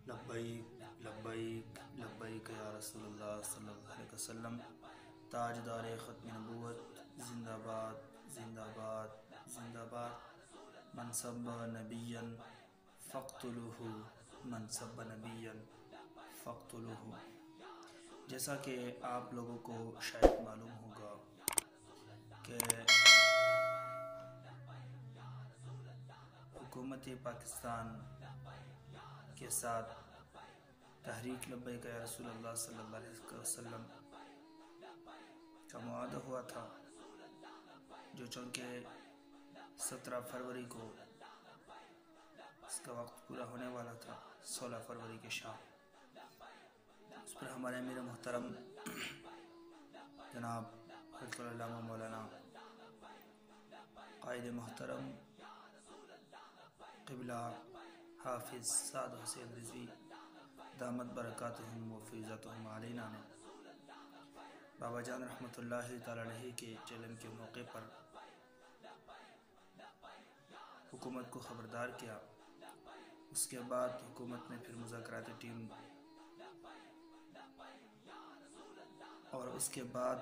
لبیک لبیک لبیک یا رسول اللہ صلی اللہ علیہ وسلم۔ تاجدار ختم نبوت زندہ باد زندہ باد زندہ باد۔ من سب نبیا فاقتلوہ من سب نبیا فاقتلوہ۔ جیسا کہ آپ لوگوں کو شاید معلوم ہوگا کہ حکومت پاکستان کے ساتھ تحریک لبیک یا رسول اللہ صلی اللہ علیہ وسلم کا معاہدہ ہوا تھا، جو چونکہ 17 فروری کو اس کا وقت پورا ہونے والا تھا، 16 فروری کے شام۔ اس پر ہمارے امیر محترم جناب حضرت علامہ مولانا قائد محترم قبلہ حافظ سعد حسین رضوی دامت برکاتہم و فیضاتہم علینا نے بابا جان رحمۃ اللہ تعالی علیہ کے چلن کے موقع پر حکومت کو خبردار کیا۔ اس کے بعد حکومت نے پھر مذاکراتی ٹیم اور اس کے بعد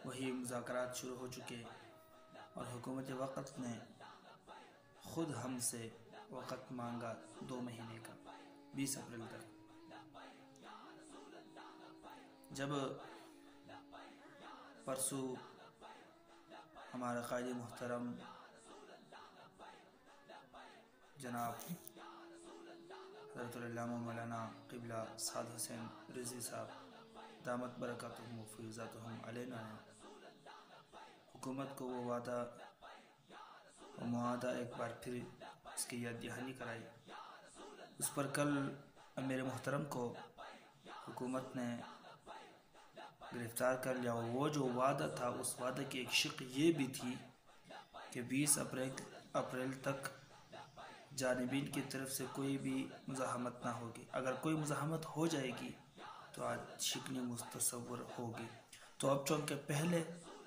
وہی مذاکرات شروع ہو چکے، اور حکومت وقت نے خود ہم سے وقت مانگا 2 مہینے کا، 20 اپریل تک۔ جب پرسوں ہمارا قائد محترم جناب حضرت علامہ مولانا قبلہ سعد حسین رضوی صاحب دامت برکاتہم و فیضاتہم علینا نے حکومت کو وہ وعدہ و معاہدہ ایک بار پھر اس کی یاد دہانی کرائی، اس پر کل امیر محترم کو حکومت نے گرفتار کر لیا۔ وہ جو وعدہ تھا، اس وعدے کی ایک شق یہ بھی تھی کہ 20 اپریل تک جانبین کی طرف سے کوئی بھی مزاحمت نہ ہوگی۔ اگر کوئی مزاحمت ہو جائے گی تو آج شکنی متصور ہوگی۔ تو اب چونکہ پہلے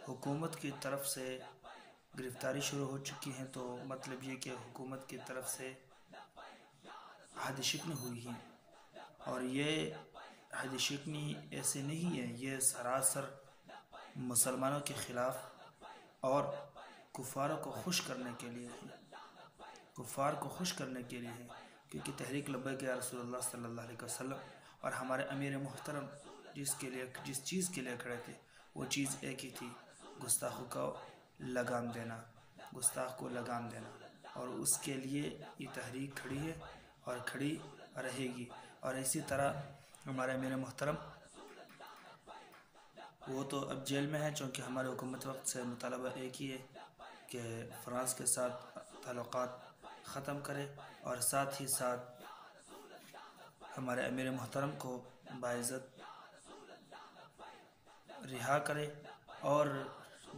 حکومت کی طرف سے گرفتاری شروع ہو چکی ہیں، تو مطلب یہ کہ حکومت کی طرف سے عہد شکنی ہوئی ہے، اور یہ عہد شکنی ایسے نہیں ہے، یہ سراسر مسلمانوں کے خلاف اور کفاروں کو خوش کرنے کے لیے ہے، کفار کو خوش کرنے کے لیے ہے، کیونکہ تحریک لبیک یا رسول اللہ صلی اللہ علیہ وسلم اور ہمارے امیر محترم جس چیز کے لیے کھڑے تھے، وہ چیز ایک ہی تھی، گستاخوں کو لگام دینا، گستاخ کو لگام دینا، اور اس کے لیے یہ تحریک کھڑی ہے اور کھڑی رہے گی۔ اور اسی طرح ہمارے امیر محترم وہ تو اب جیل میں ہے، چونکہ ہمارے حکومت وقت سے مطالبہ ایک ہی ہے کہ فرانس کے ساتھ تعلقات ختم کرے، اور ساتھ ہی ساتھ ہمارے امیر محترم کو باعزت رہا کرے، اور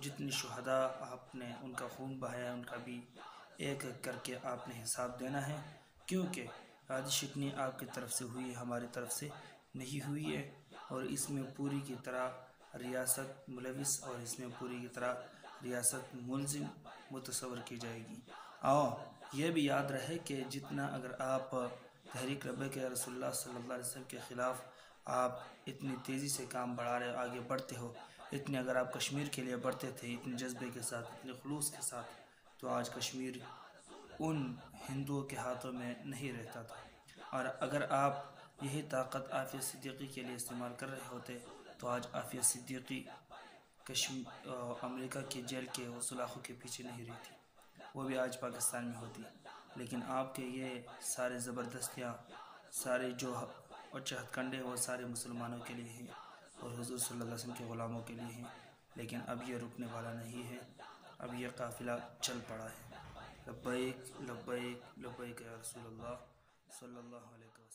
جتنی شہداء آپ نے ان کا خون بہایا ان کا بھی ایک ایک کر کے آپ نے حساب دینا ہے، کیونکہ عہد شکنی آپ کی طرف سے ہوئی، ہماری طرف سے نہیں ہوئی ہے، اور اس میں پوری کی طرح ریاست ملوث اور اس میں پوری کی طرح ریاست ملزم متصور کی جائے گی۔ اور یہ بھی یاد رہے کہ جتنا اگر آپ تحریک لبیک یا رسول اللہ صلی اللہ علیہ وسلم کے خلاف آپ اتنی تیزی سے کام بڑھا رہے آگے بڑھتے ہو، اتنے اگر آپ کشمیر کے لیے بڑھتے تھے اتنے جذبے کے ساتھ، اتنے خلوص کے ساتھ، تو آج کشمیر ان ہندوؤں کے ہاتھوں میں نہیں رہتا تھا۔ اور اگر آپ یہی طاقت عافیہ صدیقی کے لیے استعمال کر رہے ہوتے تو آج عافیہ صدیقی امریکہ کی جیل کے سلاخوں کے پیچھے نہیں رہتی، وہ بھی آج پاکستان میں ہوتی۔ لیکن آپ کے یہ سارے زبردستیاں، سارے جو چہت کنڈے، وہ سارے مسلمانوں کے لیے ہیں اور حضور صلی اللہ علیہ وسلم کے غلاموں کے لیے ہیں، لیکن اب یہ رکنے والا نہیں ہے، اب یہ قافلہ چل پڑا ہے۔ لبیک لبیک لبیک یا رسول اللہ صلی اللہ علیہ وسلم۔